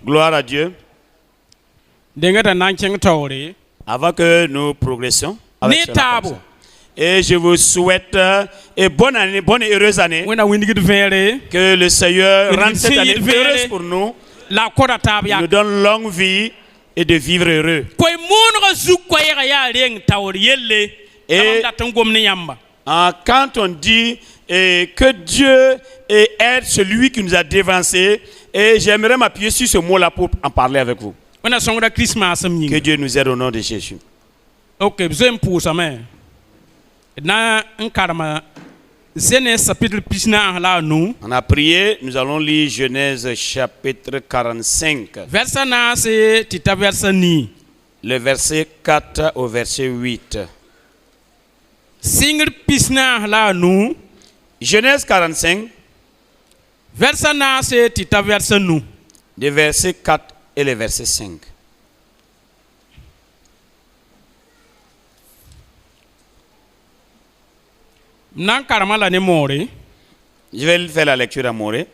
Gloire à Dieu. Avant que nous progressions avec cela comme ça. Et je vous souhaite une bonne année, bonne et heureuse année. Que le Seigneur rende cette année heureuse pour nous. Nous donne longue vie et de vivre heureux. Et quand on dit que Dieu aide celui qui nous a dévancés, et j'aimerais m'appuyer sur ce mot-là pour en parler avec vous. Que Dieu nous aide au nom de Jésus. Ok, on a prié, nous allons lire Genèse chapitre 45. Le verset 4 au verset 8. Genèse 45. Le verset 4 et le verset 5. Je vais faire la lecture à Moré.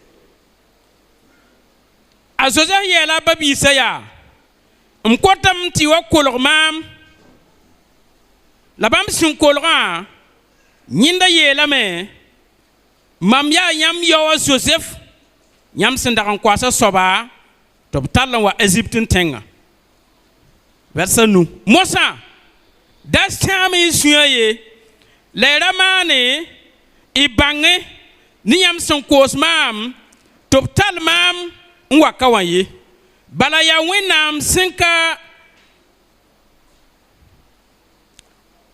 Joseph nyam sendaran kwasa soba to talan wa Egyptin tenga versa nu Mosa das time suye lera mane ibange ni yam son kos mam to tal mam wa kawaye bala ya wenam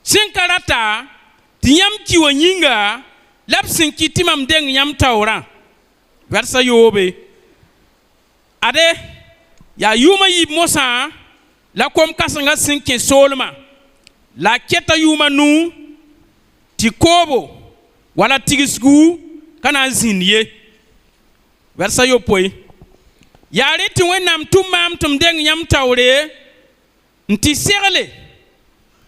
sinkarata tiyam kiwa nyinga lapsin kitimam deng yam taura versa yobe ade ya yuma yi Mosa la kom kasanga sinke solma la keta yuma nu tikobo wala tigisgu kana zinye versa yopoi ya reti wenam tumam tum deng yam taure nti serle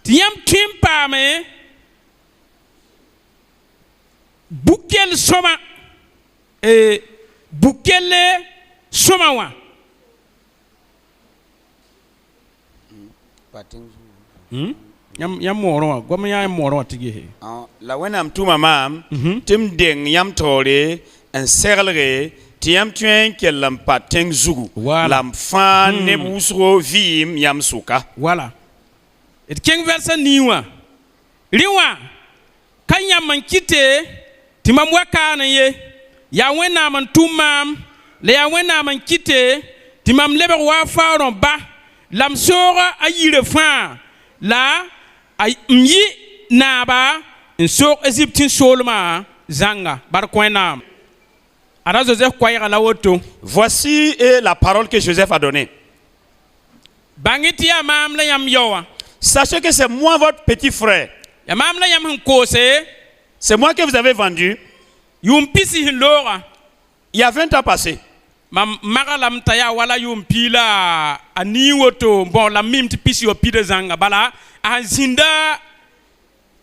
tiyam timpame bukel soma bukele somawa yam moro goma ya moro tigi la wenam tu mamam tim deng yam tore en serlere tiam tuen kelam pateng zugu lam fan ne busro vim yam suka voilà et king versa niwa riwa kanya mankite timam wakana ye ya wena man tumam le ya wena man kite timam lebe wa faron ba lam sora ayire fa la ay myi naba nsok Egyptin solma zanga bar koina ara Joseph kwaya la woto. Voici la parole que Joseph a donnée. Bangiti ya mam la yam yowa. Sachez que c'est moi votre petit frère. Ya mam la yam kose. C'est moi que vous avez vendu. Il y a 20 ans passés. Magalam taya wala yumpila ani woto bon la mim tipisi opide zanga bala azinda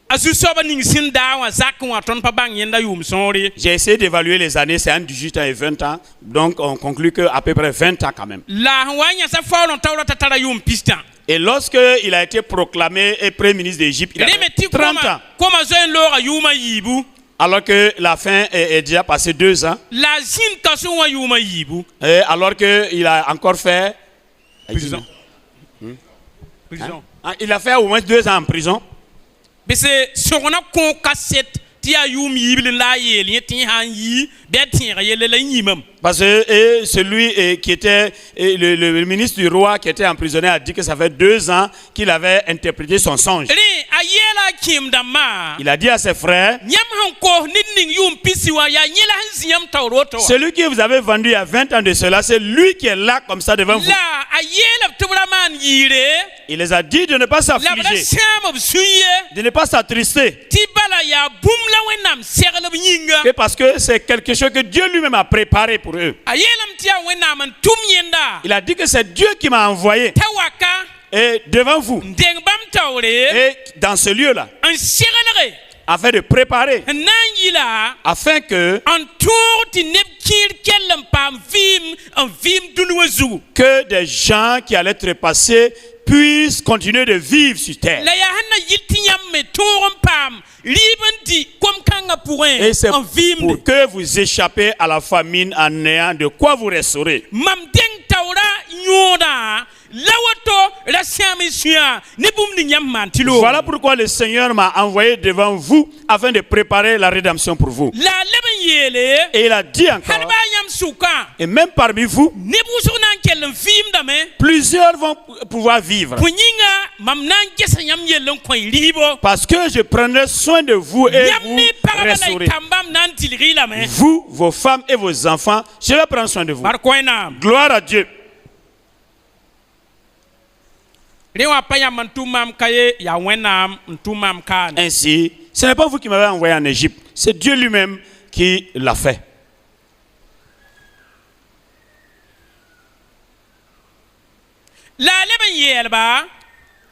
asusoba ning sinda wa zakwa ton pa bang yenda yum sonri. J'ai essayé d'évaluer les années, c'est entre 18 ans et 20 ans. Donc on conclut que à peu près 20 ans quand même. La wanya sa faulon tawra tatara yum pista. Et lorsque il a été proclamé premier ministre d'Égypte, il avait 30 ans. Comment zo lora yuma yibu. Alors que la fin est déjà passé 2 ans. La zine kaso yuma yibu. Et alors qu'il a encore fait prison. Prison. Hein? Il a fait au moins 2 ans en prison. Mais c'est sur on a con cassette tia yum yible la yeli ti han yi betin yele la yimam. Parce que celui qui était le ministre du roi qui était emprisonné a dit que ça fait 2 ans qu'il avait interprété son songe. Il a dit à ses frères, celui que vous avez vendu il y a 20 ans de cela, c'est lui qui est là comme ça devant vous. Il les a dit de ne pas s'affliger, de ne pas s'attrister. Et parce que c'est quelque chose que Dieu lui-même a préparé pour eux. Il a dit que c'est Dieu qui m'a envoyé. Et devant vous. Et dans ce lieu-là. Afin de préparer. Afin que que des gens qui allaient trépasser puissent continuer de vivre sur terre. Et c'est pour que vous échappez à la famine en ayant de quoi vous restaurer. Voilà pourquoi le Seigneur m'a envoyé devant vous afin de préparer la rédemption pour vous. Et il a dit encore, et même parmi vous, plusieurs vont pouvoir vivre. Parce que je prendrai soin de vous et vous restaurer. Vous, vos femmes et vos enfants, je vais prendre soin de vous. Gloire à Dieu. Ainsi, ce n'est pas vous qui m'avez envoyé en Égypte, c'est Dieu lui-même qui l'a fait.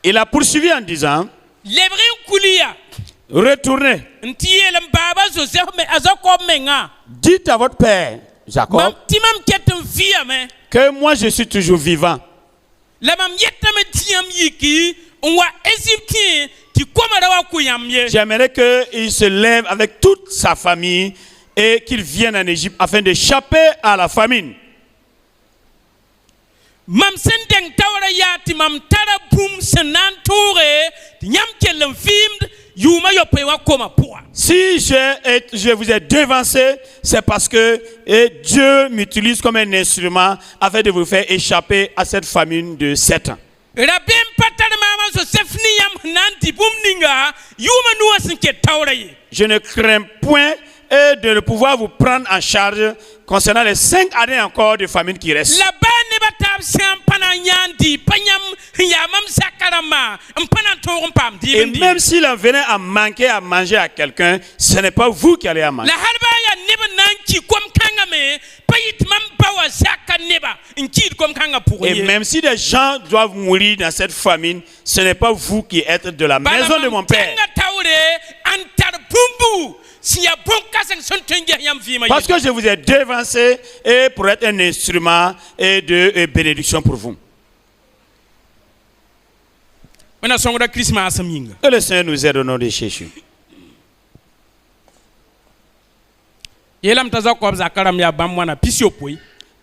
Il a poursuivi en disant, retournez, dites à votre père Jacob que moi je suis toujours vivant. J'aimerais qu'il se lève avec toute sa famille et qu'il vienne en Égypte afin d'échapper à la famine. Si je vous ai devancé, c'est parce que Dieu m'utilise comme un instrument afin de vous faire échapper à cette famine de 7 ans. Je ne crains point de ne pouvoir vous prendre en charge concernant les 5 années encore de famine qui restent. Et même s'il en venait à manquer à manger à quelqu'un, ce n'est pas vous qui allez en manger. Et même si des gens doivent mourir dans cette famine, ce n'est pas vous qui êtes de la maison de mon père. Parce que je vous ai devancé et pour être un instrument de bénédiction pour vous. Que le Seigneur nous aide au nom de Jésus.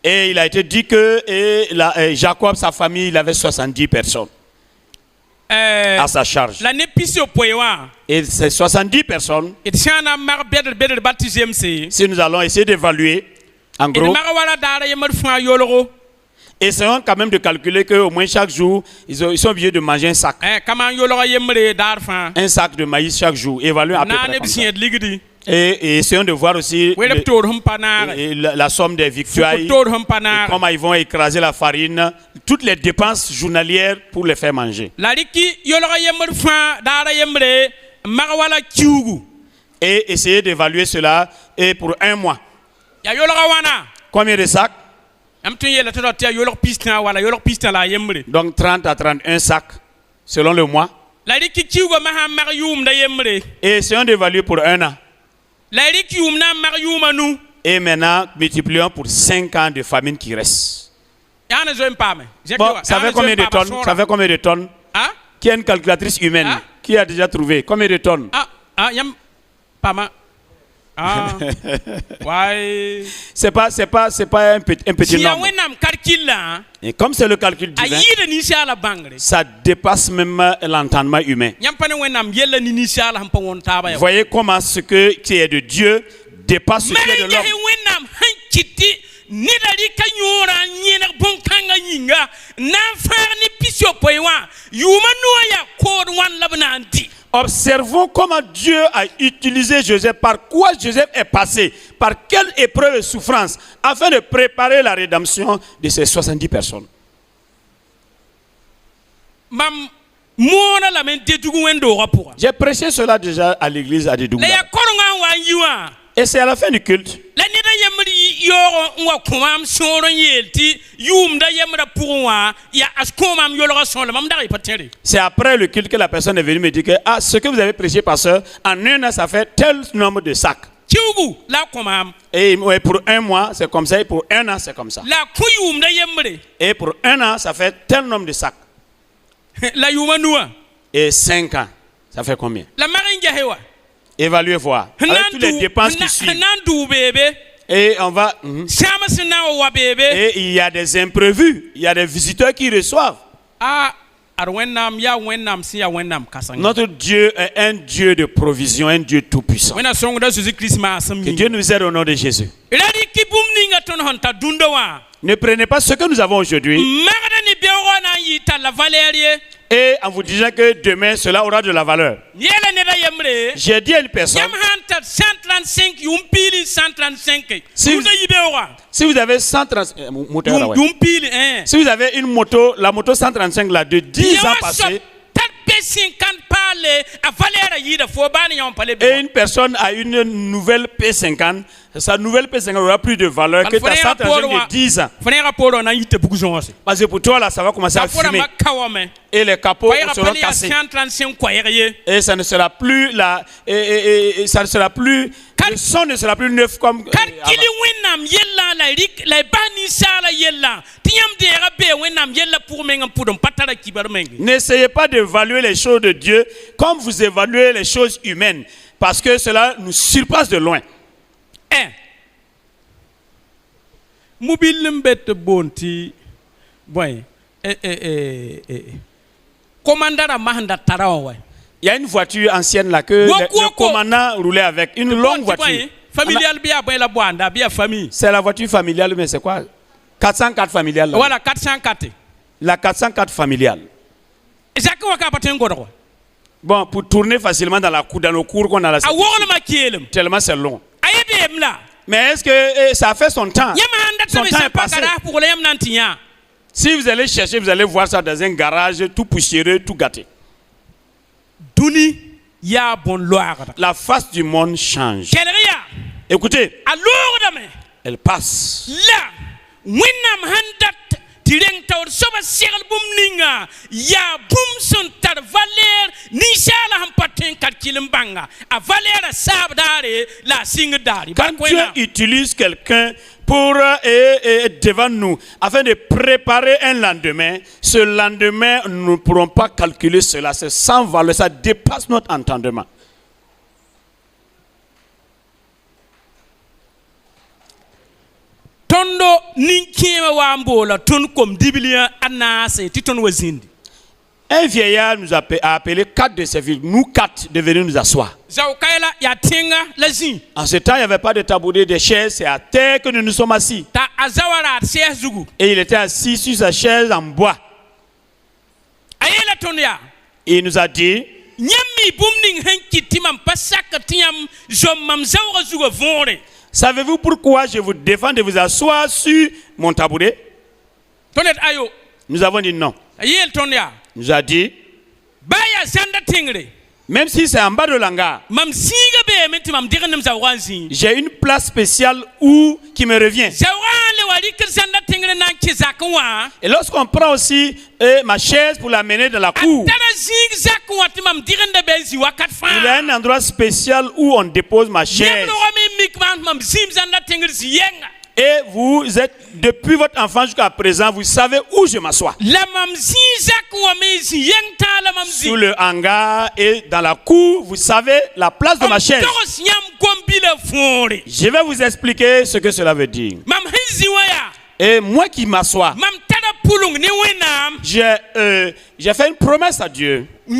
Et il a été dit que Jacob, sa famille, il avait 70 personnes à sa charge. Et ces 70 personnes, si nous allons essayer d'évaluer, en gros, essayons quand même de calculer qu'au moins chaque jour, ils sont obligés de manger un sac. Un sac de maïs chaque jour. Évaluons à peu près comme ça. Et essayons de voir aussi la somme des victoires, comment ils vont écraser la farine, toutes les dépenses journalières pour les faire manger. Et essayer d'évaluer cela et pour un mois. Combien de sacs? Donc 30 à 31 sacs selon le mois. Et essayons d'évaluer pour un an. Et maintenant, multiplions pour 5 ans de famine qui reste. Bon, ça fait combien de tonnes? Ça fait combien de tonnes? Qui est une calculatrice humaine? Qui a déjà trouvé? Combien de tonnes? C'est pas un petit nombre. Et comme c'est le calcul divin, ça dépasse même l'entendement humain. Vous voyez comment ce qui est de Dieu dépasse ce qui est de l'homme. Observons comment Dieu a utilisé Joseph, par quoi Joseph est passé, par quelle épreuve et souffrance, afin de préparer la rédemption de ces 70 personnes. J'ai prêché cela déjà à l'église à Dédougou. Et c'est à la fin du culte. C'est après le culte que la personne est venue me dire que ce que vous avez prêché, pasteur, en un an, ça fait tel nombre de sacs. Et pour un mois, c'est comme ça. Et pour un an, c'est comme ça. Et pour un an, ça fait tel nombre de sacs. Et 5 ans, ça fait combien? Évaluez voir. Avec toutes les dépenses qui suivent. Et on va. Et il y a des imprévus. Il y a des visiteurs qui reçoivent. Notre Dieu est un Dieu de provision, un Dieu tout-puissant. Que Dieu nous aide au nom de Jésus. Ne prenez pas ce que nous avons aujourd'hui et en vous disant que demain cela aura de la valeur. J'ai dit à une personne, si vous avez 135, si vous avez une moto, la moto 135 là de 10 ans passés, et une personne a une nouvelle P50, sa nouvelle P50 aura plus de valeur que ta 135 de 10 ans. Parce que pour toi là, ça va commencer à fumer. Et les capots seront cassés. Et ça ne sera plus la, ça ne sera plus, le son ne sera plus neuf comme N'essayez pas d'évaluer les choses de Dieu comme vous évaluez les choses humaines, parce que cela nous surpasse de loin. Il y a une voiture ancienne là que le commandant roulait avec, une longue voiture. C'est la voiture familiale, mais c'est quoi? 404 familiale. Voilà, 404. La 404 familiale. Bon, pour tourner facilement dans nos cours qu'on a là, tellement c'est long. Mais est-ce que ça a fait son temps? Son temps est passé. Si vous allez chercher, vous allez voir ça dans un garage, tout poussiéreux, tout gâté. La face du monde change. Écoutez, elle passe. Quand Dieu utilise quelqu'un pour devant nous, afin de préparer un lendemain, ce lendemain, nous ne pourrons pas calculer cela. C'est sans valeur, ça dépasse notre entendement. Tondo ninkima wambola ton comme dibilia anase titon wazindi. Un vieillard nous a appelé 4 de ses filles, nous 4, de venir nous asseoir. En ce temps, il n'y avait pas de tabouret, de chaises, c'est à terre que nous nous sommes assis. Et il était assis sur sa chaise en bois. Et il nous a dit, savez-vous pourquoi je vous défends de vous asseoir sur mon tabouret? Nous avons dit non. Il nous a dit, même si c'est en bas de l'hangar, j'ai une place spéciale qui me revient. Et lorsqu'on prend aussi ma chaise pour l'amener dans la cour, il y a un endroit spécial où on dépose ma chaise. Et vous êtes, depuis votre enfance jusqu'à présent, vous savez où je m'assois. Sous le hangar et dans la cour, vous savez la place de ma chaise. Je vais vous expliquer ce que cela veut dire. Et moi qui m'assois, j'ai fait une promesse à Dieu. Et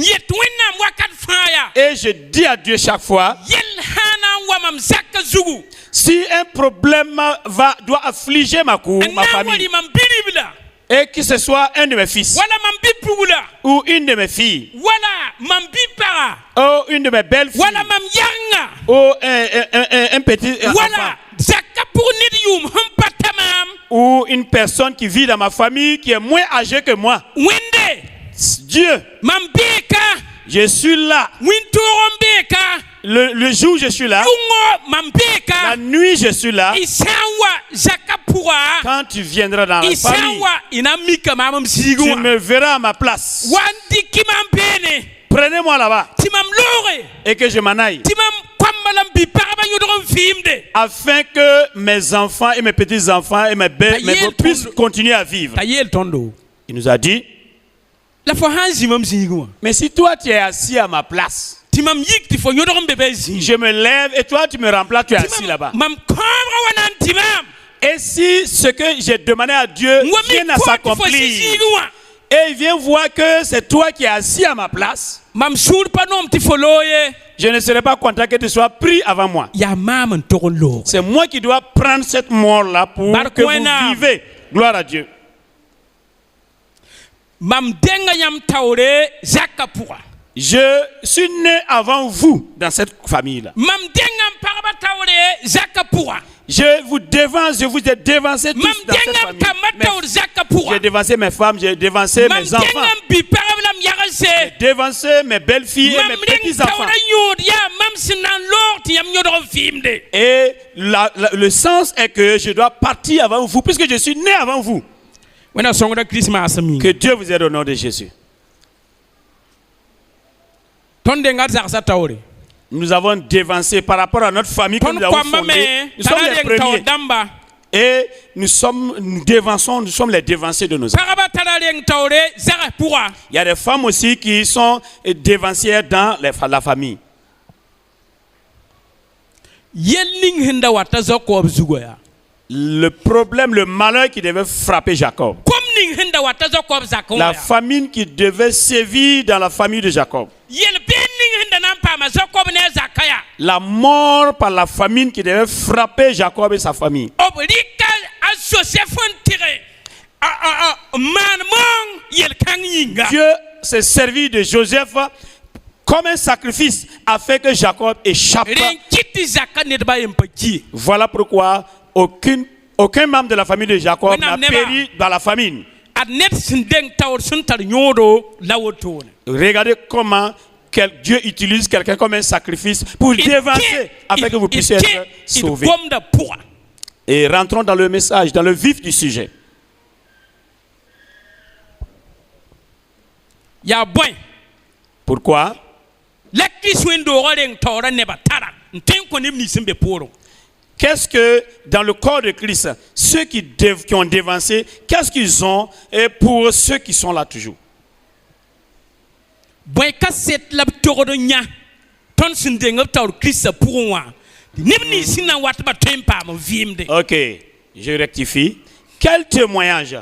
je dis à Dieu chaque fois, si un problème doit affliger ma cour, ma famille, et que ce soit un de mes fils, ou une de mes filles, ou une de mes belles filles, ou un petit enfant, ou une personne qui vit dans ma famille qui est moins âgée que moi, Dieu, je suis là. Le jour je suis là, la nuit je suis là. Quand tu viendras dans la famille, tu me verras à ma place. Prenez-moi là-bas et que je m'en aille. afin que mes enfants et mes petits-enfants et mes bébés puissent continuer à vivre. Il nous a dit, mais si toi tu es assis à ma place, je me lève et toi tu me remplaces, tu es assis là-bas. Et si ce que j'ai demandé à Dieu vient à s'accomplir, et il vient voir que c'est toi qui es assis à ma place, je ne serai pas content que tu sois pris avant moi. C'est moi qui dois prendre cette mort-là pour que vous vivez. Gloire à Dieu. Je suis né avant vous dans cette famille-là. Je vous devance, je vous ai dévancé tous dans cette famille. J'ai dévancé mes femmes, j'ai dévancé mes enfants. J'ai dévancé mes belles-filles et mes petits-enfants. Et le sens est que je dois partir avant vous, puisque je suis né avant vous. Que Dieu vous aide au nom de Jésus. Nous avons dévancé par rapport à notre famille que nous avons fondée. Nous sommes les premiers. Et nous dévançons, nous sommes les dévancés de nos enfants. Il y a des femmes aussi qui sont dévancières dans la famille. Le problème, le malheur qui devait frapper Jacob. La famine qui devait sévir dans la famille de Jacob. La mort par la famine qui devait frapper Jacob et sa famille. Dieu s'est servi de Joseph comme un sacrifice afin que Jacob échappe. Voilà pourquoi aucun membre de la famille de Jacob n'a péri dans la famine. Regardez comment Dieu utilise quelqu'un comme un sacrifice pour dévancer afin que vous puissiez être sauvés. Et rentrons dans le message, dans le vif du sujet. Pourquoi? Qu'est-ce que dans le corps de Christ, ceux qui ont dévancé, qu'est-ce qu'ils ont et pour ceux qui sont là toujours? Ok, je rectifie. Quel témoignage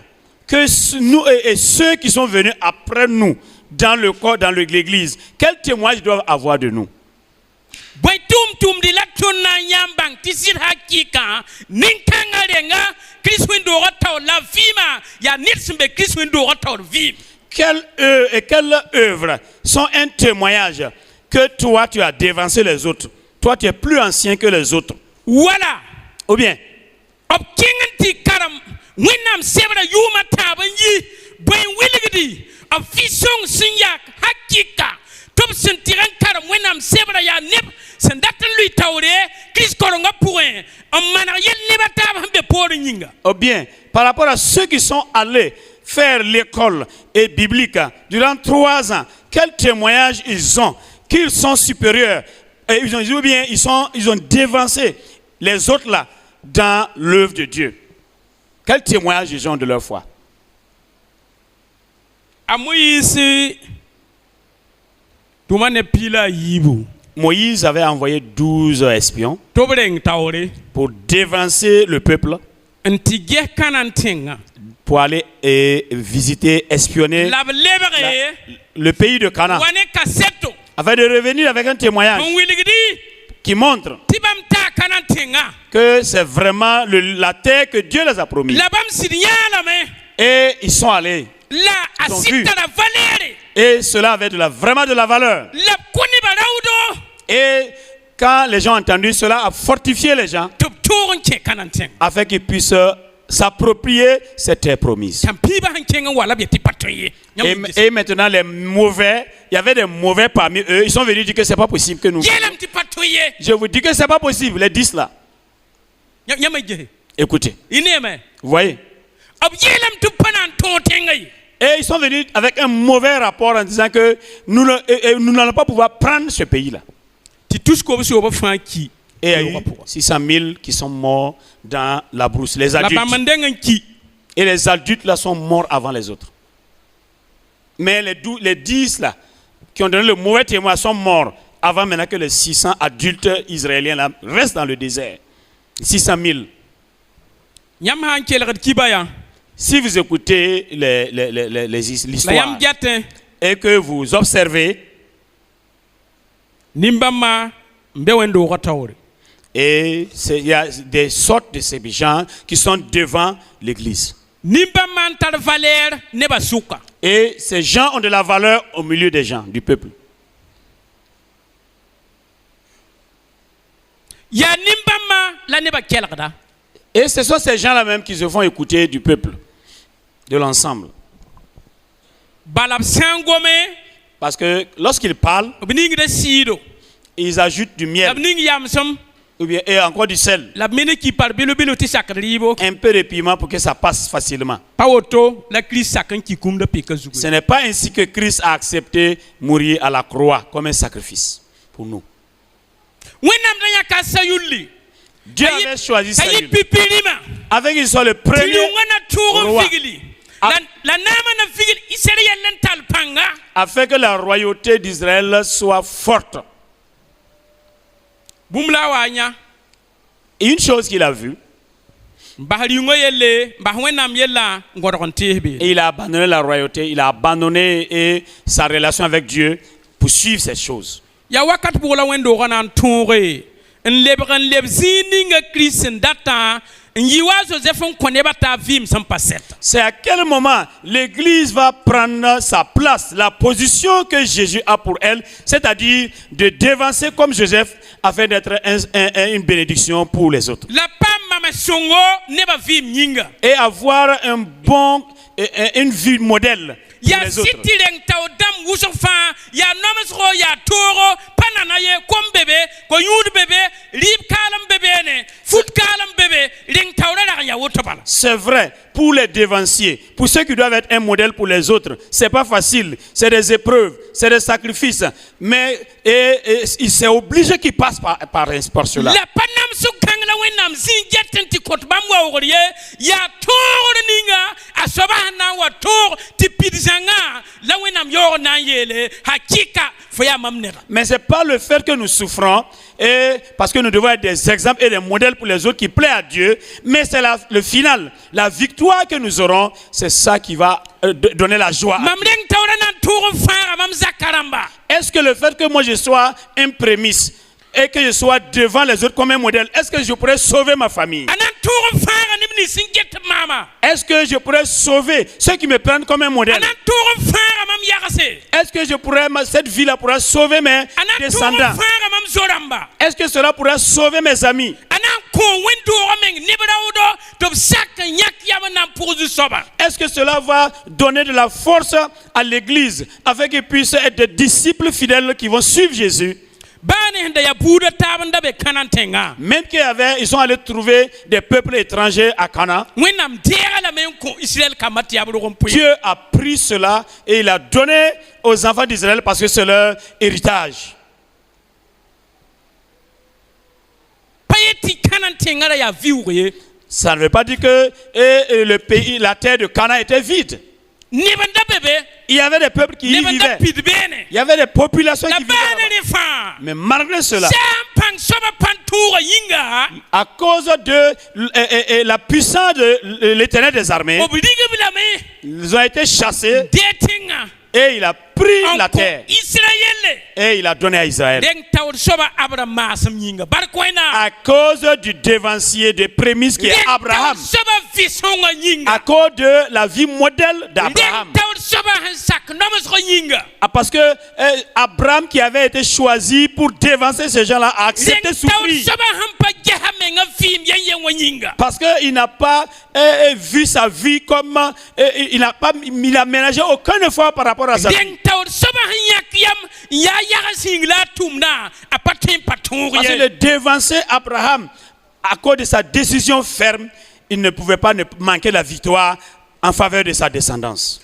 que nous et ceux qui sont venus après nous dans le corps, dans l'église, quel témoignage doivent avoir de nous? Quelle œuvre sont un témoignage que toi tu as dévancé les autres? Toi tu es plus ancien que les autres. Voilà. Ou bien ou bien par rapport à ceux qui sont allés faire l'école et biblique durant 3 ans, quel témoignage ils ont qu'ils sont supérieurs et ils ont dévancé les autres là dans l'œuvre de Dieu? Quel témoignage ils ont de leur foi? Moïse avait envoyé 12 espions pour dévancer le peuple, pour aller visiter, espionner le pays de Canaan, afin de revenir avec un témoignage qui montre que c'est vraiment la terre que Dieu les a promis. Et ils sont allés. Ils ont vu. Et cela avait vraiment de la valeur. Et quand les gens ont entendu, cela a fortifié les gens afin qu'ils puissent s'approprier cette terre promise. Et maintenant, les mauvais, il y avait des mauvais parmi eux, ils sont venus dire que c'est pas possible que nous. Je vous dis que c'est pas possible, les 10 là. Écoutez. Vous voyez? Et ils sont venus avec un mauvais rapport en disant que nous n'allons pas pouvoir prendre ce pays-là. Et il y a eu 600 000 qui sont morts dans la brousse, les adultes. Et les adultes là sont morts avant les autres. Mais les 10 là, qui ont donné le mauvais témoin sont morts avant maintenant que les 600 adultes israéliens là restent dans le désert. 600 000. Si vous écoutez l'histoire et que vous observez, et il y a des sortes de ces gens qui sont devant l'église. Et ces gens ont de la valeur au milieu des gens, du peuple. Et ce sont ces gens-là même qui se font écouter du peuple, de l'ensemble. Parce que lorsqu'ils parlent, ils ajoutent du miel. Ou bien, et encore du sel. Un peu de piment pour que ça passe facilement. Ce n'est pas ainsi que Christ a accepté mourir à la croix comme un sacrifice pour nous. Dieu avait choisi Saül. Avec qu'il soit le premier roi. Afin que la royauté d'Israël soit forte. Et une chose qu'il a vue, et il a abandonné la royauté, il a abandonné sa relation avec Dieu pour suivre ces choses. C'est à quel moment l'église va prendre sa place, la position que Jésus a pour elle, c'est-à-dire de devancer comme Joseph afin d'être une bénédiction pour les autres. Et avoir une vie modèle pour les autres. C'est vrai pour les devanciers, pour ceux qui doivent être un modèle pour les autres. C'est pas facile, c'est des épreuves, c'est des sacrifices, mais c'est obligé qu'ils passent par cela. Mais c'est pas le fait que nous souffrons, parce que nous devons être des exemples et des modèles pour les autres qui plaisent à Dieu, mais c'est le final, la victoire que nous aurons, c'est ça qui va donner la joie. Est-ce que le fait que moi je sois un prémisse et que je sois devant les autres comme un modèle, est-ce que je pourrais sauver ma famille? Est-ce que je pourrais sauver ceux qui me prennent comme un modèle? Est-ce que cette vie-là pourra sauver mes descendants? Est-ce que cela pourra sauver mes amis? Est-ce que cela va donner de la force à l'église afin qu'ils puissent être des disciples fidèles qui vont suivre Jésus? Même qu'ils sont allés trouver des peuples étrangers à Canaan, Dieu a pris cela et il a donné aux enfants d'Israël parce que c'est leur héritage. Ça ne veut pas dire que le pays, la terre de Canaan était vide. Il y avait des peuples qui y vivaient. Il y avait des populations qui vivaient là-bas. Mais malgré cela, à cause de la puissance de l'Éternel des armées, ils ont été chassés et il a pris la terre et il a donné à Israël. À cause du devancier des prémices qui est Abraham, à cause de la vie modèle d'Abraham. Parce que Abraham qui avait été choisi pour devancer ces gens-là a accepté de souffrir. Parce qu'il n'a pas vu sa vie comme il n'a ménagé aucun effort par rapport à sa vie. Parce que de devancer Abraham à cause de sa décision ferme, il ne pouvait pas manquer la victoire en faveur de sa descendance.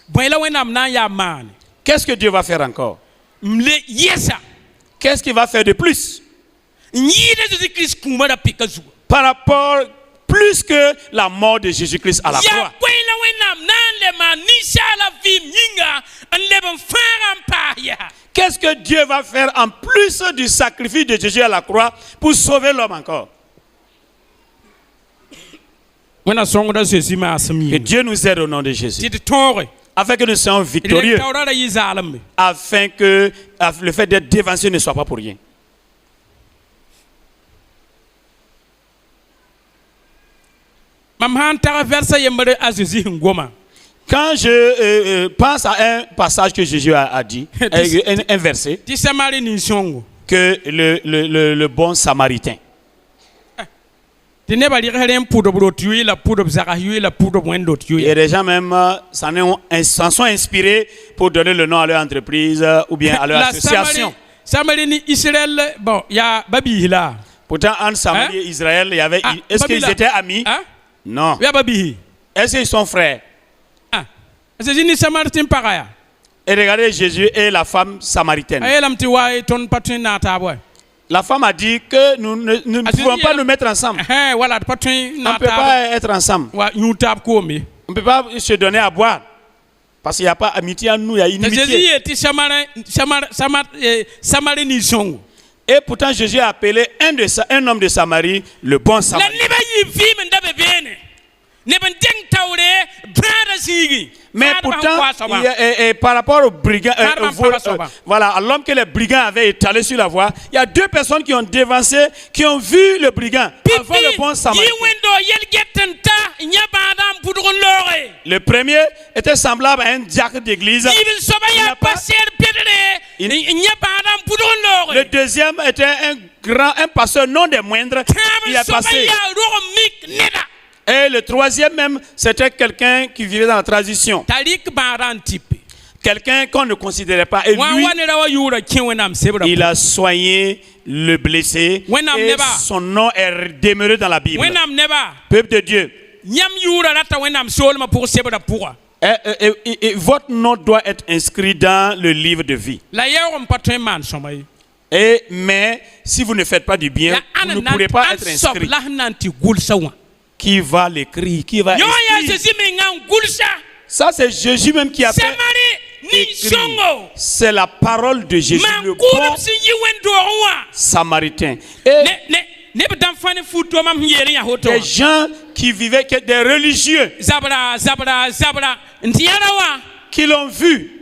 Qu'est-ce que Dieu va faire encore? Qu'est-ce qu'il va faire de plus? par rapport plus que la mort de Jésus-Christ à la croix. Qu'est-ce que Dieu va faire en plus du sacrifice de Jésus à la croix pour sauver l'homme encore? Que Dieu nous aide au nom de Jésus. Afin que nous soyons victorieux. Afin que le fait d'être dévancé ne soit pas pour rien. Quand je pense à un passage que Jésus a dit, un verset, que le bon samaritain. Il y a des gens même s'en sont inspirés pour donner le nom à leur entreprise ou bien à leur association. Pourtant, en Samarie et Israël, il y avait. Est-ce qu'ils étaient amis? Non. Est-ce qu'ils sont frères? Et regardez Jésus et la femme samaritaine. La femme a dit que nous ne pouvons pas nous mettre ensemble. On ne peut pas être ensemble. On ne peut pas se donner à boire. Parce qu'il n'y a pas amitié en nous, il y a inimitié. Et pourtant Jésus a appelé un homme de Samarie le bon samaritain. Mais pourtant, par rapport aux brigands, voilà, à l'homme que les brigands avaient étalé sur la voie, il y a deux personnes qui ont dévancé, qui ont vu le brigand avant le bon samaritain. Le premier était semblable à un diacre d'église. Le deuxième était un pasteur non des moindres. Il a passé. Et le troisième même, c'était quelqu'un qui vivait dans la transition. Quelqu'un qu'on ne considérait pas. Et lui, il a soigné le blessé. Et son nom est demeuré dans la Bible. Peuple de Dieu. Et votre nom doit être inscrit dans le livre de vie. Mais si vous ne faites pas du bien, vous ne pourrez pas être inscrit. Qui va l'écrire? Qui va écrire? Ça, c'est Jésus même qui a fait écrire. C'est la parole de Jésus, le bon samaritain. Et des gens qui vivaient, des religieux, qui l'ont vu.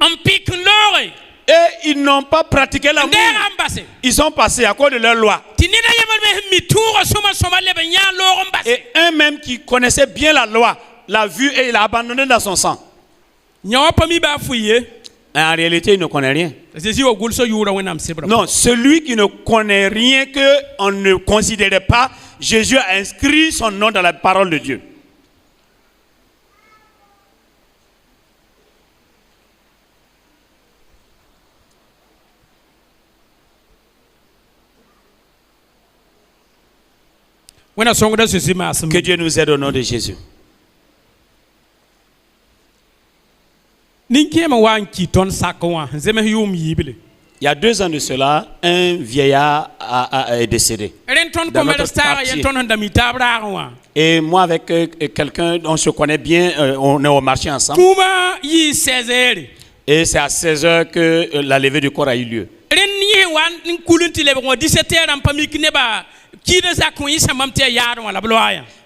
Et ils n'ont pas pratiqué l'amour. Ils sont passés à cause de leur loi. Et un même qui connaissait bien la loi l'a vu et il l'a abandonné dans son sang. En réalité, il ne connaît rien. Non, celui qui ne connaît rien, qu'on ne considérait pas, Jésus a inscrit son nom dans la parole de Dieu. Que Dieu nous aide au nom de Jésus. Il y a 2 ans de cela, un vieillard est décédé dans notre quartier. Et moi avec quelqu'un, on se connaît bien, on est au marché ensemble. Et c'est à 16h que la levée du corps a eu lieu.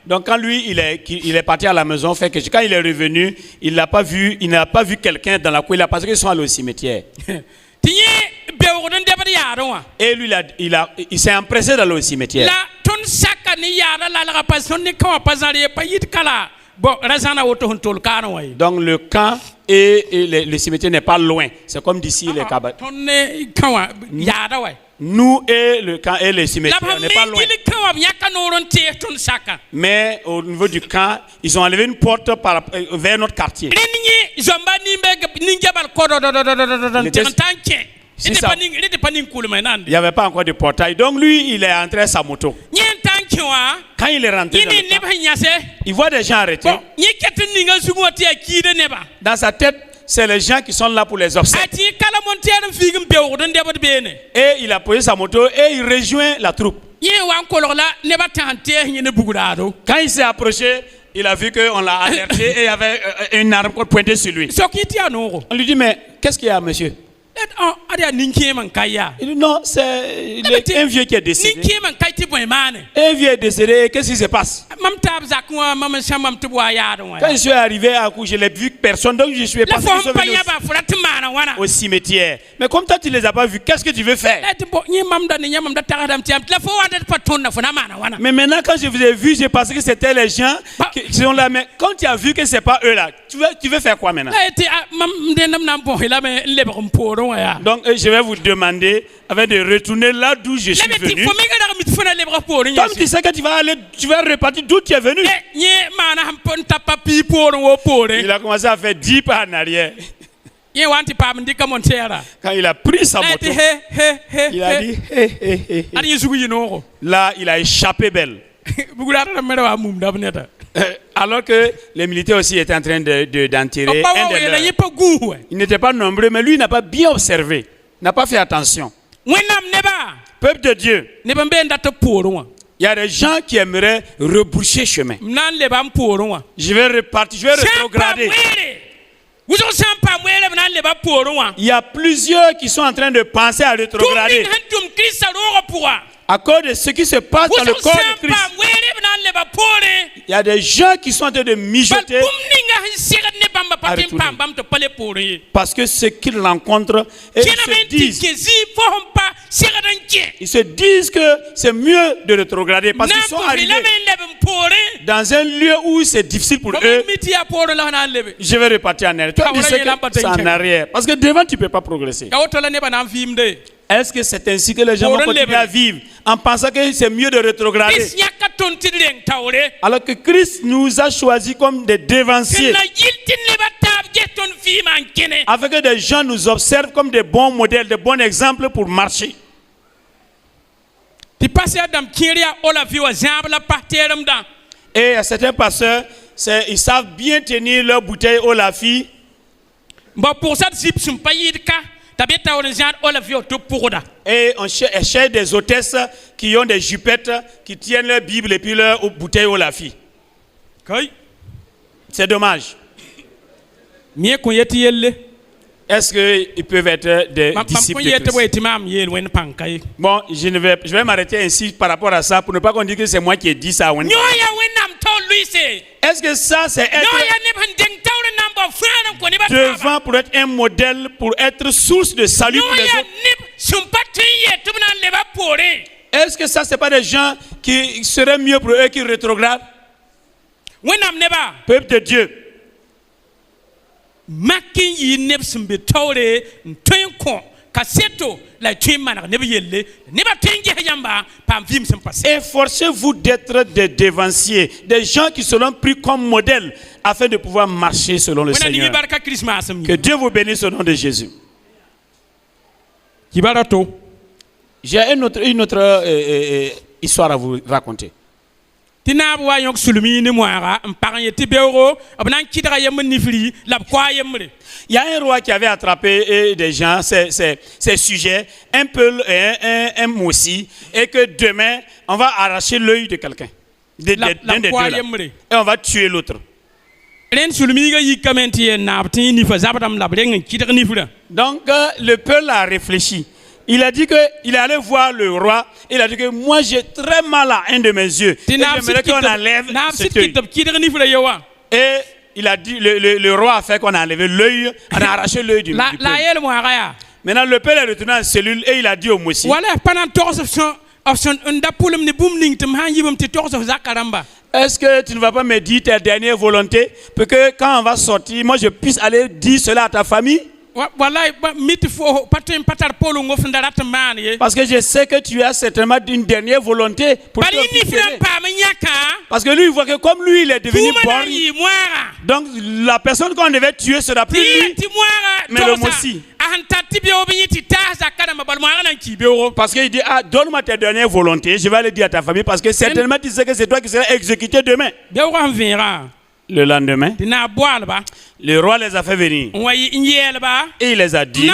Donc quand lui il est parti à la maison, fait que quand il est revenu, il n'a pas vu quelqu'un dans la cour, parce qu'ils sont allés au cimetière. Et lui il s'est empressé d'aller au cimetière. Donc le camp et le cimetière n'est pas loin. C'est comme d'ici les cabanes. Nous et le camp et le cimetière n'est pas loin. Mais au niveau du camp, ils ont enlevé une porte vers notre quartier. Il n'y avait pas encore de portail. Donc lui, il est entré à sa moto. Quand il est rentré dans le camp, il voit des gens arrêtés. Dans sa tête, c'est les gens qui sont là pour les observer. Et il a posé sa moto et il rejoint la troupe. Quand il s'est approché, il a vu qu'on l'a alerté et il y avait une arme pointée sur lui. On lui dit, mais qu'est-ce qu'il y a, monsieur? Il dit, non, c'est un vieux qui est décédé. Un vieux est décédé, qu'est-ce qui se passe? Quand je suis arrivé à coup, je n'ai vu personne, donc je suis passé au cimetière. Mais comme toi, tu ne les as pas vus, qu'est-ce que tu veux faire? Mais maintenant, quand je vous ai vu, j'ai pensé que c'était les gens qui sont là. Mais quand tu as vu que ce n'est pas eux là, tu veux faire quoi maintenant? Donc je vais vous demander de retourner là d'où je suis venu. Comme tu sais que tu vas repartir d'où tu es venu. Il a commencé à faire 10 pas en arrière. Quand il a pris sa moto, il a dit là il a échappé belle. Alors que les militaires aussi étaient en train d'enterrer un des leurs. Ils n'étaient pas nombreux, mais lui il n'a pas bien observé, n'a pas fait attention. Peuple de Dieu, il y a des gens qui aimeraient rebroucher chemin. Je vais repartir, je vais rétrograder. Il y a plusieurs qui sont en train de penser à rétrograder à cause de ce qui se passe dans le corps de Christ. Il y a des gens qui sont en train de mijoter à retourner. Parce que ce qu'ils rencontrent, et ils se disent que c'est mieux de rétrograder parce qu'ils sont arrivés dans un lieu où c'est difficile pour eux. Je vais repartir en arrière. Toi, tu sais que c'est en arrière. Parce que devant, tu ne peux pas progresser. Est-ce que c'est ainsi que les gens vont continuer à vivre en pensant que c'est mieux de rétrograder? Alors que Christ nous a choisis comme des devanciers, afin que des gens nous observent comme des bons modèles, des bons exemples pour marcher. Et à certains pasteurs, ils savent bien tenir leur bouteille au lafi. Et on cherche des hôtesses qui ont des jupettes, qui tiennent leur Bible et puis leur bouteille au lafi. C'est dommage. Est-ce qu'ils peuvent être des disciples de Christ? Bon, je vais m'arrêter ainsi par rapport à ça pour ne pas qu'on dise que c'est moi qui ai dit ça. Est-ce que ça c'est être devant pour être un modèle, pour être source de salut pour les autres? Est-ce que ça c'est pas des gens qui seraient mieux pour eux qui rétrogradent? Peuple de Dieu, efforcez-vous d'être des devanciers, des gens qui seront pris comme modèles afin de pouvoir marcher selon le Seigneur. Que Dieu vous bénisse au nom de Jésus. J'ai une autre histoire à vous raconter. Il y a un roi qui avait attrapé des gens, ces sujets, un peu, un moussi, et que demain, on va arracher l'œil de quelqu'un, d'un des deux là, et on va tuer l'autre. Donc, le peuple a réfléchi. Il a dit qu'il allait voir le roi. Il a dit que moi j'ai très mal à un de mes yeux. Et j'aimerais qu'on enlève cet œil. Et il a dit, le roi a fait qu'on a enlevé l'œil, on a arraché l'œil du peuple. Maintenant le peuple est retourné en cellule et il a dit au Moussi. Est-ce que tu ne vas pas me dire ta dernière volonté pour que quand on va sortir, moi je puisse aller dire cela à ta famille? Parce que je sais que tu as certainement une dernière volonté pour te libérer. Parce que lui, il voit que comme lui, il est devenu borgne, donc la personne qu'on devait tuer sera plus lui, mais le Moussi. Parce qu'il dit, donne-moi ta dernière volonté, je vais aller dire à ta famille, parce que certainement tu sais que c'est toi qui seras exécuté demain. Le lendemain, le roi les a fait venir. Et il les a dit,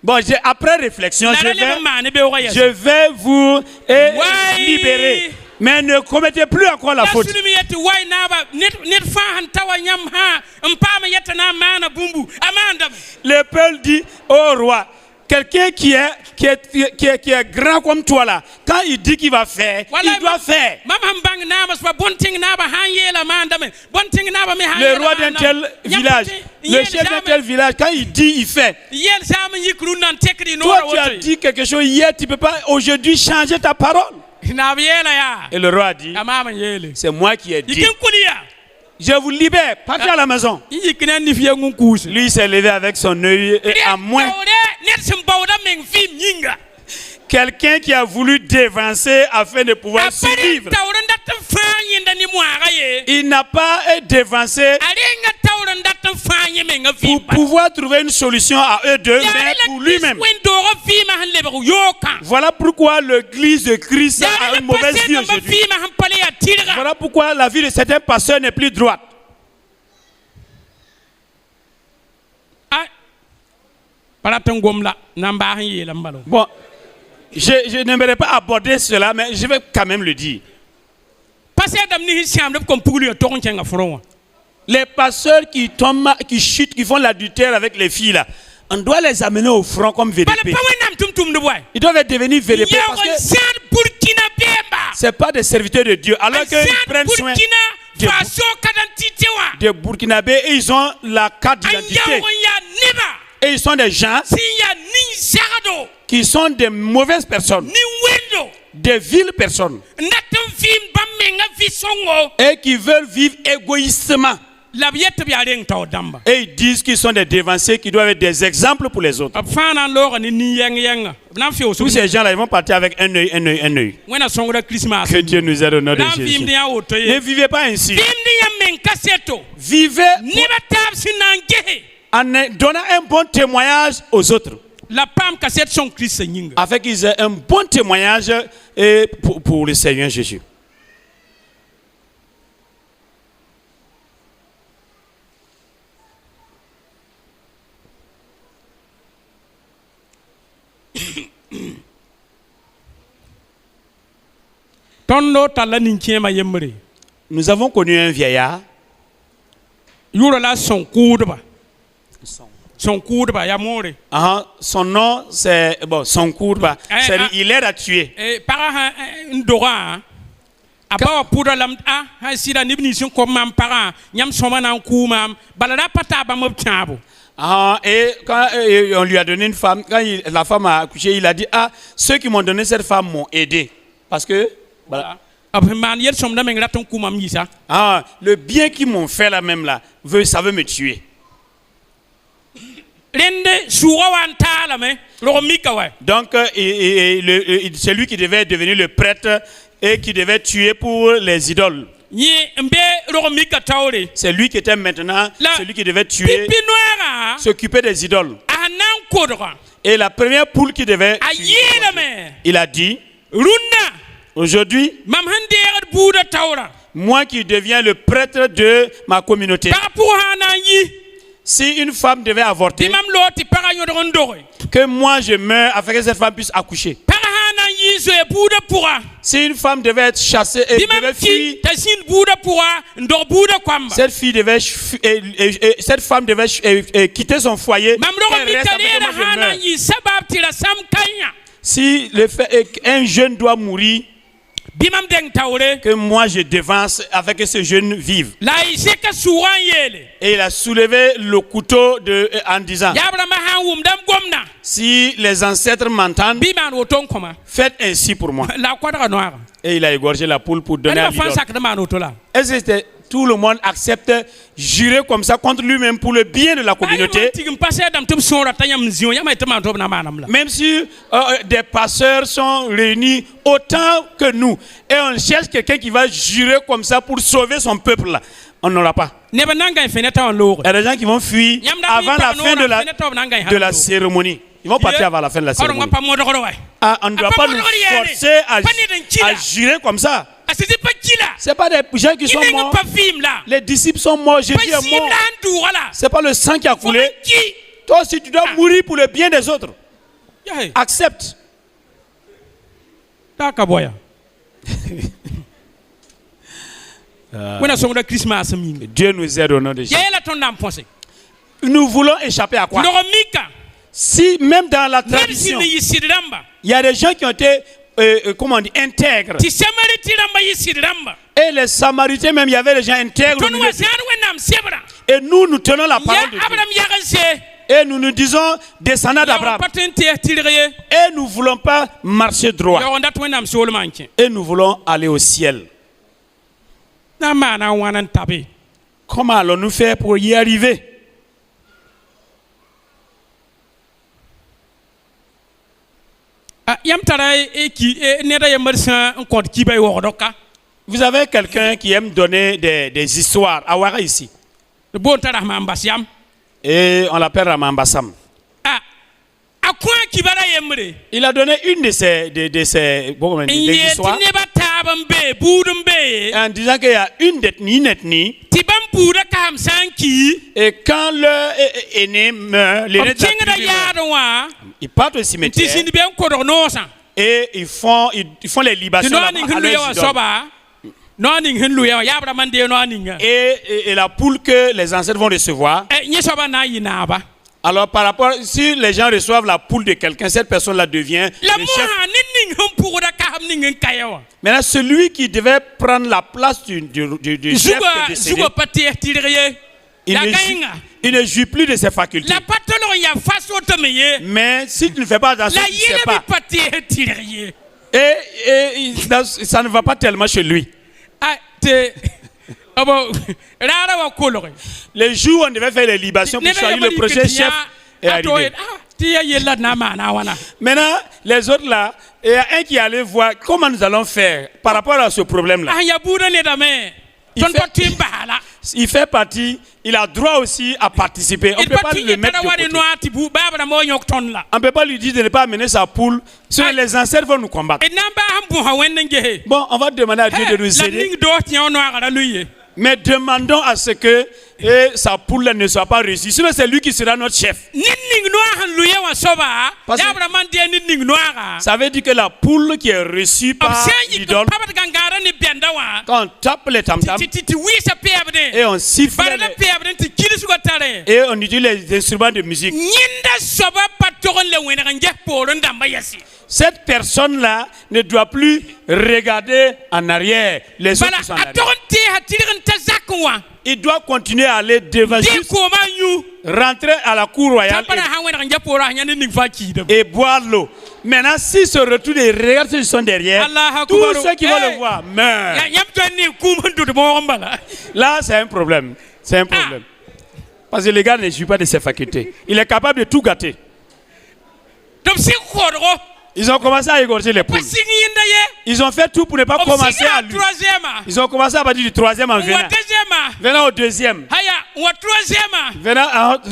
bon, après réflexion, je vais vous libérer. Mais ne commettez plus encore la faute. Le peuple dit, oh roi, quelqu'un qui est grand comme toi là, quand il dit qu'il va faire, il doit faire. Le roi d'un tel village, le chef d'un tel village, quand il dit, il fait. Toi, tu as dit quelque chose hier, tu ne peux pas aujourd'hui changer ta parole. Et le roi a dit, c'est moi qui ai dit. Je vous libère, partez à la maison. Lui s'est levé avec son œil à moins. Quelqu'un qui a voulu dévancer afin de pouvoir survivre. Il n'a pas dévancé pour pouvoir trouver une solution à eux deux, mais pour lui-même. Voilà pourquoi l'église de Christ a une mauvaise vie aujourd'hui. Voilà pourquoi la vie de certains pasteurs n'est plus droite. Bon, je n'aimerais pas aborder cela, mais je vais quand même le dire. Les pasteurs qui tombent, qui chutent, qui font l'adultère avec les filles là, on doit les amener au front comme VDP. Ils doivent devenir VDP parce que ce n'est pas des serviteurs de Dieu. Alors qu'ils prennent soin des Burkinabés et ils ont la carte d'identité. Et ils sont des gens qui sont des mauvaises personnes, des viles personnes, et qui veulent vivre égoïstement. Et ils disent qu'ils sont des dévancés qui doivent être des exemples pour les autres. Tous ces gens-là, ils vont partir avec un œil, un œil, un œil. Que Dieu nous aide au nom de Jésus. Ne vivez pas ainsi. Vivez en donnant un bon témoignage aux autres. Afin qu'ils aient un bon témoignage pour le Seigneur Jésus. Nous avons connu un vieillard. Son nom c'est son courba. Il est à tuer. Et quand on lui a donné une femme, quand la femme a accouché, il a dit, ceux qui m'ont donné cette femme m'ont aidé. Parce que voilà. Le bien qu'ils m'ont fait là même là, ça veut me tuer. Donc c'est lui qui devait devenir le prêtre et qui devait tuer pour les idoles. C'est lui qui était maintenant celui qui devait tuer, s'occuper des idoles. Et la première poule qui devait tuer, il a dit, aujourd'hui, moi qui deviens le prêtre de ma communauté, si une femme devait avorter, que moi je meurs afin que cette femme puisse accoucher. Si une femme devait être chassée et devait fuir, cette femme devait quitter son foyer. Si un jeune doit mourir, que moi je devance afin que ce jeune vive. Et il a soulevé le couteau en disant, si les ancêtres m'entendent, faites ainsi pour moi. Et il a égorgé la poule pour donner à l'idole. Est-ce que tout le monde accepte jurer comme ça contre lui-même pour le bien de la communauté? Même si des pasteurs sont réunis autant que nous et on cherche quelqu'un qui va jurer comme ça pour sauver son peuple là, on n'aura pas. Il y a des gens qui vont fuir avant la fin de la cérémonie. Ils vont partir avant la fin de la cérémonie. On ne doit pas nous forcer à jurer comme ça. C'est pas des gens qui sont morts. Les disciples sont morts, Jésus est mort. C'est pas le sang qui a coulé. Toi aussi, tu dois mourir pour le bien des autres. Accepte. Dieu nous aide au nom de Jésus. Nous voulons échapper à quoi? Si même dans la tradition, il y a des gens qui ont été comment on dit, intègres. Et les Samaritains même, il y avait des gens intègres. Et nous tenons la parole de Dieu. Et nous disons descendants d'Abraham. Et nous ne voulons pas marcher droit. Et nous voulons aller au ciel. Comment allons-nous faire pour y arriver? Vous avez quelqu'un qui aime donner des histoires. Awara ici. Et on l'appelle Ramambassam. Il a donné une de ses histoires en disant qu'il y a une ethnie. Et quand leur aîné meurt, l'aîné de la tribu meurt, ils partent au cimetière et ils font les libations à leurs idoles. Et la poule que les ancêtres vont recevoir. Alors par rapport, si les gens reçoivent la poule de quelqu'un, cette personne-là devient le chef. Maintenant, celui qui devait prendre la place du chef décédé, il ne jouit plus de ses facultés. Mais si tu ne fais pas attention, tu ne sais pas. Et ça ne va pas tellement chez lui. Les jours où on devait faire les libations pour choisir le prochain chef est arrivé. Maintenant, les autres là, il y a un qui allait voir comment nous allons faire par rapport à ce problème-là. Il fait partie, il a droit aussi à participer. On ne peut pas le mettre de côté. On ne peut pas lui dire de ne pas amener sa poule. Sinon les ancêtres vont nous combattre. Bon, on va demander à Dieu de nous aider. Mais demandons à ce que sa poule ne soit pas reçue. Sinon c'est lui qui sera notre chef. Ça veut dire que la poule qui est reçue par l'idole, quand on tape les tam-tams et on siffle et on utilise les instruments de musique, cette personne-là ne doit plus regarder en arrière les autres qui sont en arrière. Il doit continuer à aller devant, juste rentrer à la cour royale et boire l'eau. Maintenant, s'il se retourne et regarde ceux qui sont derrière, tous ceux qui vont le voir meurent. Là, c'est un problème. C'est un problème. Parce que le gars ne joue pas de ses facultés. Il est capable de tout gâter. Ils ont commencé à égorger les poules. Ils ont fait tout pour ne pas commencer à lui. Ils ont commencé à partir du troisième en venant. Venant au deuxième. Venant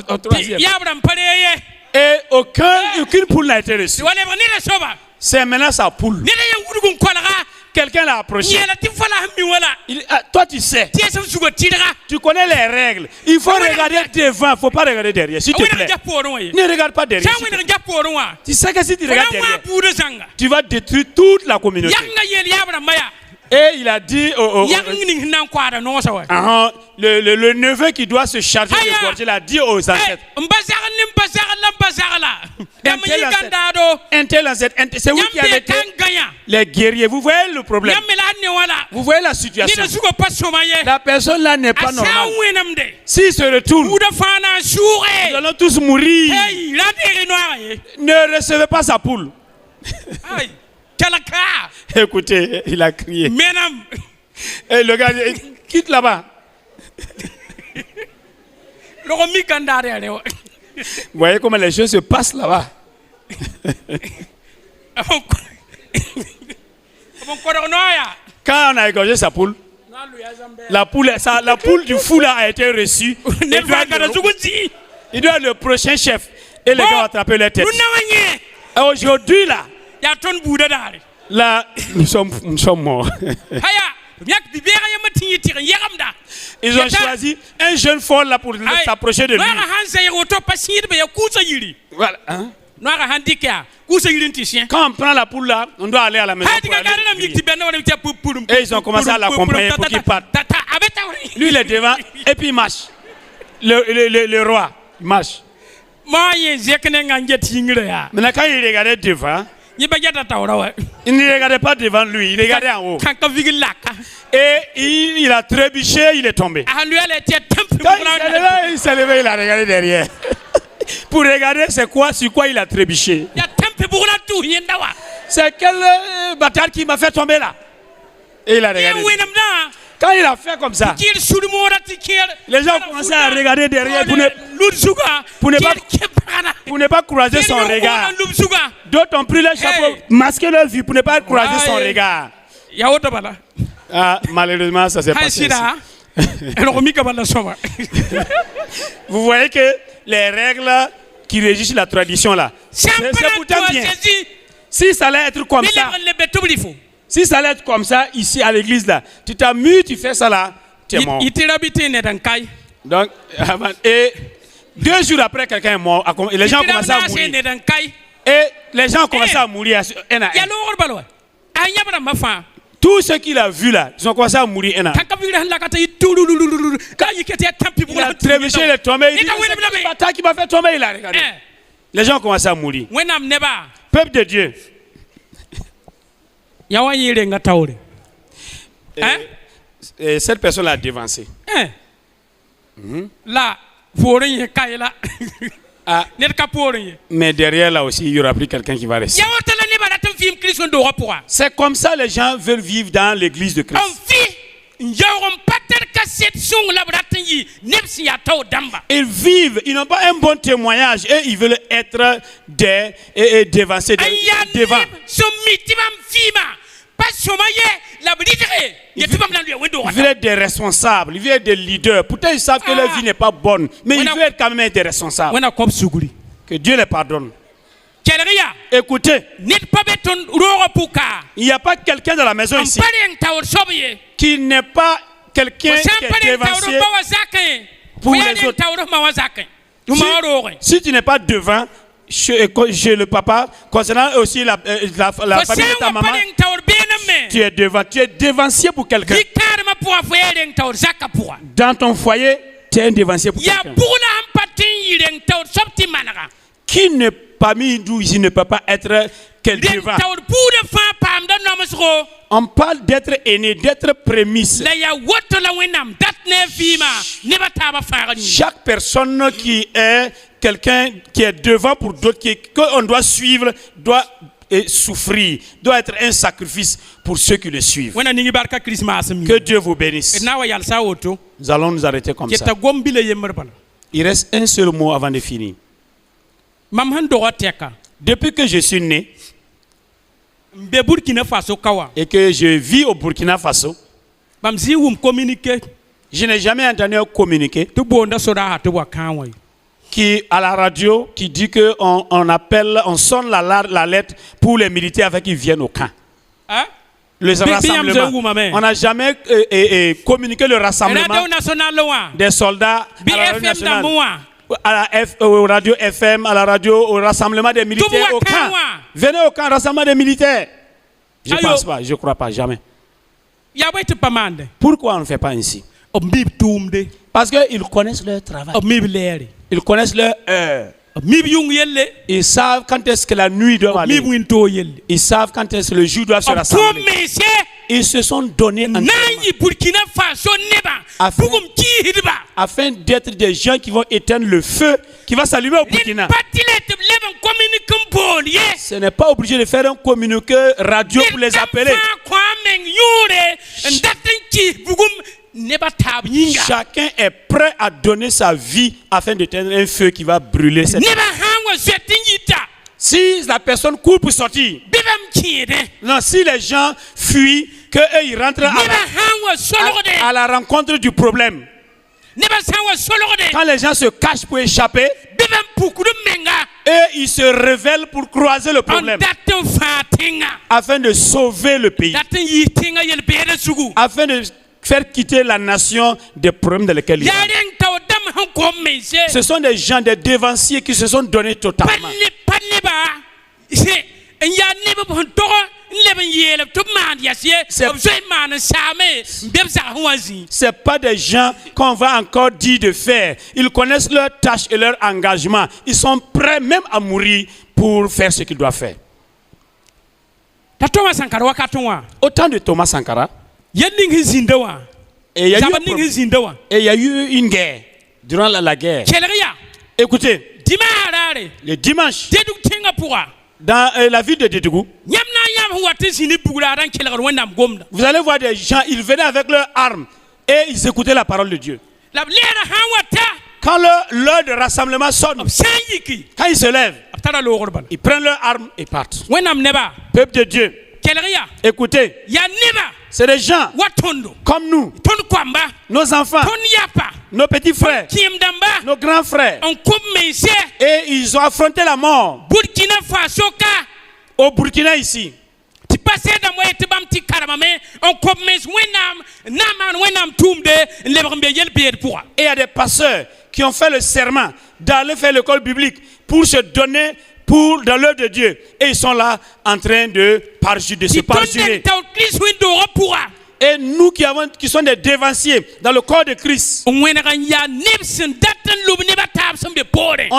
au troisième. Et aucune poule n'a été reçue. C'est maintenant sa poule. Quelqu'un l'a approché. Toi tu sais. Tu connais les règles. Il faut regarder devant, il ne faut pas regarder derrière. S'il te plaît. Ne regarde pas derrière. Tu sais que si tu regardes derrière, tu vas détruire toute la communauté. Et il a dit le neveu qui doit se charger de gorger, il a dit aux ancêtres. C'est vous qui avez été les guerriers. Vous voyez le problème. Vous voyez la situation. La personne là n'est pas normale. S'il se retourne, nous allons tous mourir. Ne recevez pas sa poule. Écoutez, il a crié. Et le gars, quitte là-bas. Vous voyez comment les choses se passent là-bas. Quand on a égorgé sa poule, la poule du fou là a été reçue. Il doit être le prochain chef. Et les gars ont attrapé leur tête. Et aujourd'hui là, nous sommes morts. Ils ont choisi un jeune fort là pour s'approcher de lui. Voilà. Hein? Quand on prend la poule là, on doit aller à la maison. Et ils ont commencé à l'accompagner pour qu'il parte. Lui il est devant et puis il marche. Le roi, il marche. Maintenant quand il regardait devant, il ne regardait pas devant lui, il regardait en haut. Et il a trébuché, il est tombé. Quand il s'est levé, il a regardé derrière. Pour regarder c'est quoi, sur quoi il a trébuché. C'est quelle bataille qui m'a fait tomber là. Et il a regardé. Quand il a fait comme ça, les gens ont commencé à regarder derrière pour ne pas croiser son regard. D'autres ont pris leur chapeau, masqué leur vue pour ne pas croiser son regard. Ah, malheureusement, ça s'est passé ainsi. Vous voyez que les règles qui régissent la tradition là, c'est pourtant bien. Si ça allait être comme ça, si ça allait être comme ça ici à l'église là, tu t'amuses, tu fais ça là, tu es mort. Donc, et 2 jours après, quelqu'un est mort. Et les gens ont commencé à mourir. Et les gens ont commencé à mourir. Tout ce qu'il a vu là, ils ont commencé à mourir. Il a trébuché, il est tombé. Il dit, c'est une bataille qui m'a fait tomber. Il a regardé. Les gens ont commencé à mourir. Peuple de Dieu. Et cette personne l'a dévancé. Là, mais derrière là aussi, il y aura plus quelqu'un qui va rester. C'est comme ça les gens veulent vivre dans l'église de Christ. Ils vivent, ils n'ont pas un bon témoignage et ils veulent être dévancés devant. Ils veulent être des responsables, ils veulent être des leaders. Pourtant ils savent que leur vie n'est pas bonne, mais ils veulent être quand même des responsables. Que Dieu les pardonne. Écoutez, il n'y a pas quelqu'un dans la maison ici qui n'est pas quelqu'un qui est dévancé pour les autres. Si tu n'es pas devant chez le papa, concernant aussi la famille de ta maman, tu es devant, tu es dévancier pour quelqu'un. Dans ton foyer, tu es un dévancier pour quelqu'un. Qui n'est parmi nous ici ne peut pas être quelqu'un devant. On parle d'être aîné, d'être prémisse. Chaque personne qui est quelqu'un qui est devant pour d'autres, qu'on doit suivre, doit souffrir, doit être un sacrifice pour ceux qui le suivent. Que Dieu vous bénisse. Nous allons nous arrêter comme ça. Il reste un seul mot avant de finir. Depuis que je suis né et que je vis au Burkina Faso, je n'ai jamais entendu un communiqué qui à la radio qui dit que on sonne la lettre pour les militaires avec qu'ils viennent au camp. Le rassemblement. On n'a jamais communiqué le rassemblement des soldats à la radio nationale, au radio FM, à la radio, au rassemblement des militaires au camp. Venez au camp, rassemblement des militaires. Je ne pense pas, je ne crois pas, jamais. Pourquoi on ne fait pas ainsi? Parce qu'ils connaissent leur travail. Ils connaissent leur heure. Ils savent quand est-ce que la nuit doit aller. Ils savent quand est-ce que le jour doit se rassembler. Ils se sont donnés afin d'être des gens qui vont éteindre le feu qui va s'allumer au Burkina. Ce n'est pas obligé de faire un communiqué radio pour les appeler. Chacun est prêt à donner sa vie afin d'éteindre un feu qui va brûler cette vie. Si la personne court pour sortir, non, si les gens fuient, qu'eux ils rentrent à la rencontre du problème. Quand les gens se cachent pour échapper, Et ils se révèlent pour croiser le problème, afin de sauver le pays, afin de faire quitter la nation des problèmes dans lesquels il est. Ce sont des gens, des dévanciers qui se sont donnés totalement. C'est pas des gens qu'on va encore dire de faire. Ils connaissent leurs tâches et leur engagement. Ils sont prêts même à mourir pour faire ce qu'ils doivent faire. Autant de Thomas Sankara. Et il y a eu une guerre durant la guerre. Écoutez, le dimanche, dans la ville de Dédougou, vous allez voir des gens, ils venaient avec leurs armes et ils écoutaient la parole de Dieu. Quand l'heure de rassemblement sonne, quand ils se lèvent, ils prennent leurs armes et partent. Peuple de Dieu, écoutez, c'est des gens comme nous, nos enfants, nos petits frères, nos grands frères, et ils ont affronté la mort au Burkina ici. Et il y a des pasteurs qui ont fait le serment d'aller faire l'école biblique pour se donner dans l'œuvre de Dieu. Et ils sont là en train de se parjurer. Et nous qui sommes des dévanciers dans le corps de Christ, on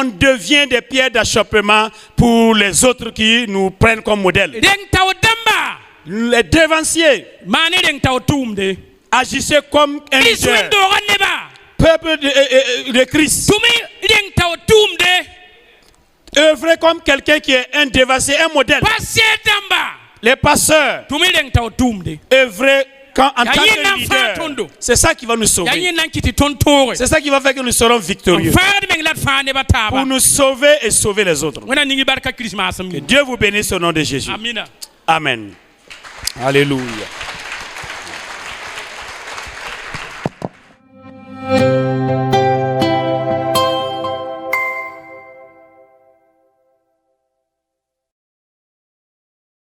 devient des pierres d'achoppement pour les autres qui nous prennent comme modèle. Les dévanciers agissaient comme un leader. Peuple de Christ. Œuvrer comme quelqu'un qui est un dévancier, un modèle. Les pasteurs œuvrer en tant que leader. C'est ça qui va nous sauver. C'est ça qui va faire que nous serons victorieux. Pour nous sauver et sauver les autres. Que Dieu vous bénisse au nom de Jésus. Amen. Alléluia.